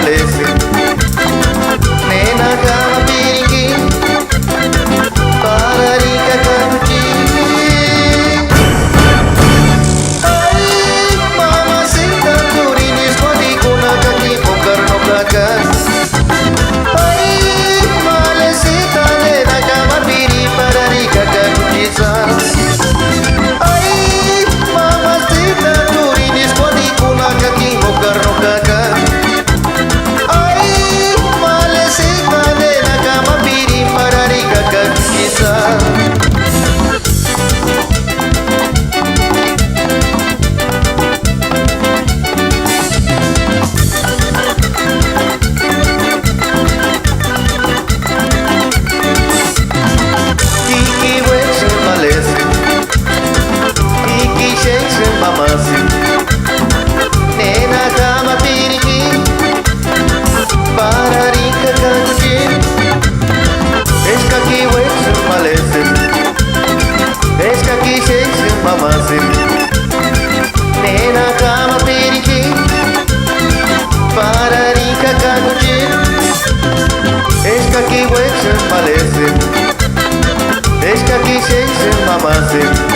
malese. Nena kama piringi, pararika kanuchi. Ay, mamacita, turinis pati ko na kakipokar no kakas. Ay, malesita, nena kama piri, pararika kanuchi sa. Ay, mamacita, turinis pati ko na kakipokar no kakas. Ay, malesita, nena kama piri, pararika kanuchi sa. Kiki wakes and malese, Kiki shakes and mamasi. Nena kama piriki, pararika kanuchi. Kaki wakes and malese, Kaki shakes and mamasi. Nena kama piriki, pararika kanuchi. Kaki wakes and malese, Kaki shakes and mamasi.